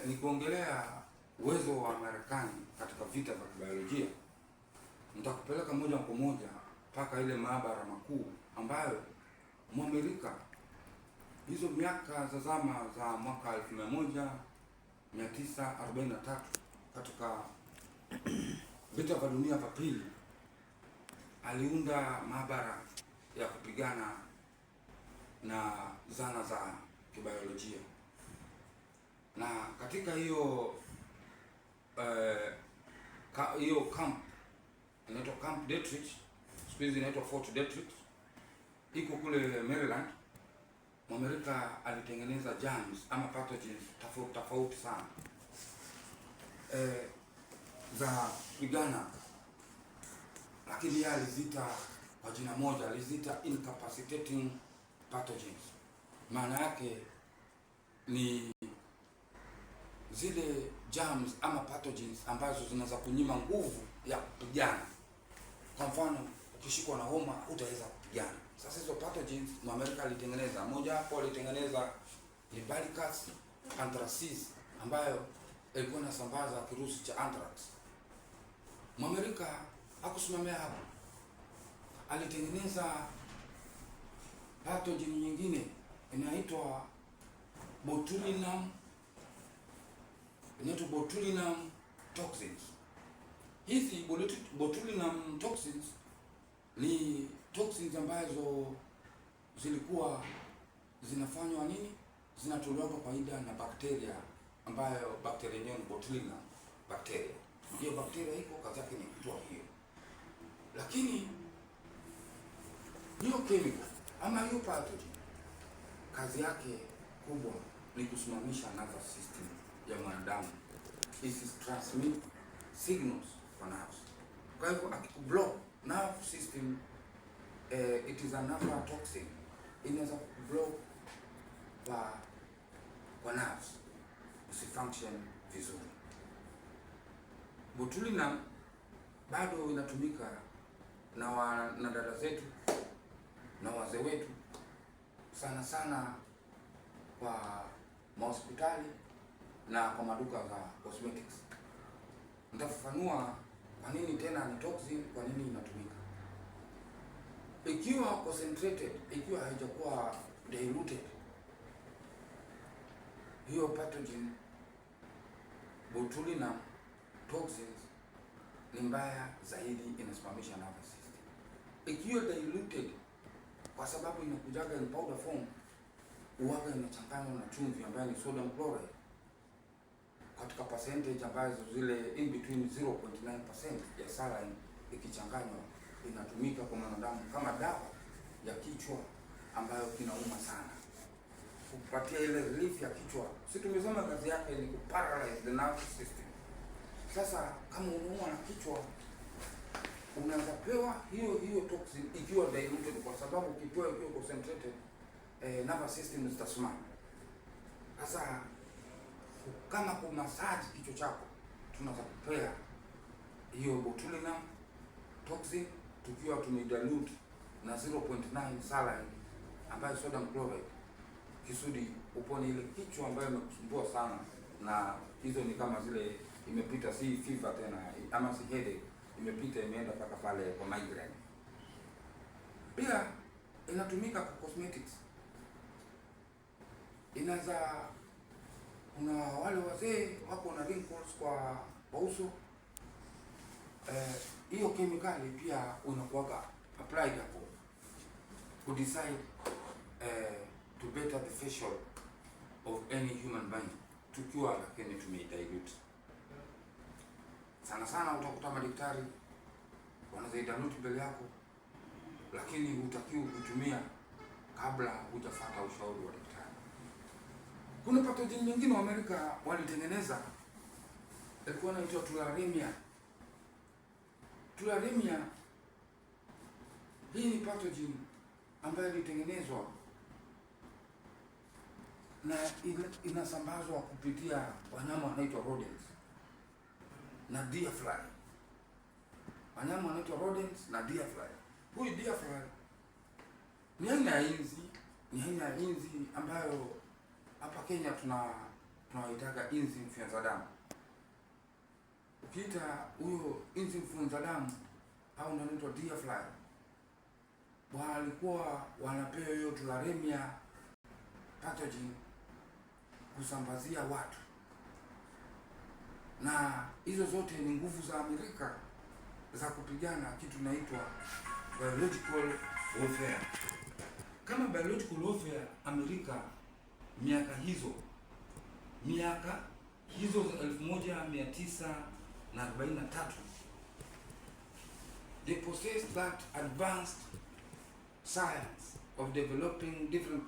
Ni kuongelea uwezo wa Marekani katika vita vya kibiolojia. Nitakupeleka moja kwa moja mpaka ile maabara makuu ambayo Mwamerika hizo miaka za zama za mwaka 1943 katika vita vya dunia vya pili aliunda maabara ya kupigana na zana za kibiolojia, na katika hiyo camp inaitwa Camp Detrick, siku hizi inaitwa Fort Detrick, iko kule Maryland. Mwamerika alitengeneza germs ama pathogens tofauti sana za kupigana, lakini yeye alizita kwa jina moja, alizita incapacitating pathogens. Maana yake ni zile germs ama pathogens ambazo zinaweza kunyima nguvu ya kupigana. Kwa mfano, ukishikwa na homa hutaweza kupigana. Sasa hizo pathogens Amerika alitengeneza. Moja hapo alitengeneza Libacillus anthracis ambayo ilikuwa inasambaza kirusi cha anthrax. Amerika hakusimamia hapo. Alitengeneza pathogen nyingine inaitwa botulinum toxins. Hizi botulinum toxins ni toxins ambazo zilikuwa zinafanywa nini? Zinatolewa kwa faida na bakteria, ambayo bakteria yenyewe ni botulinum bacteria. Hiyo bakteria iko kazi yake ni kutoa hiyo, lakini hiyo chemical ama hiyo pathogen kazi yake kubwa ni kusimamisha nervous system ya mwanadamu, transmit signals kwa nerves. Kwa hivyo akiblock nerve system, it is another toxin, inaweza kublock kwa nerves usifunction vizuri. Botulinum bado inatumika na dada zetu na wazee wetu sana sana kwa mahospitali na kwa maduka za cosmetics. Nitafafanua kwa nini tena ni toxin, kwa nini inatumika. Ikiwa concentrated, ikiwa haijakuwa diluted, hiyo pathogen botulinum toxins ni mbaya zaidi, inasimamisha nervous system. Ikiwa diluted, kwa sababu inakujaga in powder form, uwaga inachanganywa na chumvi ambayo ni sodium chloride katika percentage ambazo zile in between 0.9% ya saline, ikichanganywa inatumika kwa mwanadamu kama dawa ya kichwa ambayo kinauma sana, kupatia ile relief ya kichwa. Si tumesema kazi yake ni kuparalyze the nervous system. Sasa kama unaumwa na kichwa, unaweza pewa hiyo toxin ikiwa diluted, kwa sababu ukipewa ikiwa concentrated, nervous system zitasimama. Sasa kama kumassage kichwa chako, tunaweza kupea hiyo botulinum toxin tukiwa tumedilute na 0.9 saline ambayo sodium chloride, kisudi upone ile kichwa ambayo imekusumbua sana. Na hizo ni kama zile imepita, si fever tena ama si headache, imepita imeenda mpaka pale kwa migraine. Pia inatumika kwa cosmetics. Inaweza, kuna wale wazee wako na wrinkles kwa uso, hiyo kemikali pia unakuwa applied hapo to decide to better the facial of any human being, tukiwa lakini tumedilute. Sana sana utakuta madaktari wanazidilute mbele yako, lakini hutakiwi kutumia kabla hujafuata ushauri wa daktari. Kuna pathogen nyingine wa Amerika walitengeneza, ilikuwa inaitwa tularemia. Tularemia hii ni pathogen ambayo ilitengenezwa na inasambazwa kupitia wanyama wanaitwa rodents na deer fly. Wanyama wanaitwa rodents na deer fly. Huyu deer fly ni aina ya inzi ambayo hapa Kenya tunaoitaka inzi mfyonza damu. Ukiita huyo inzi mfyonza damu au anaitwa deer fly, walikuwa wanapewa hiyo tularemia pathogen kusambazia watu, na hizo zote ni nguvu za Amerika za kupigana kitu inaitwa biological warfare. Kama biological warfare, Amerika miaka hizo za 1943 they possessed that advanced science of developing different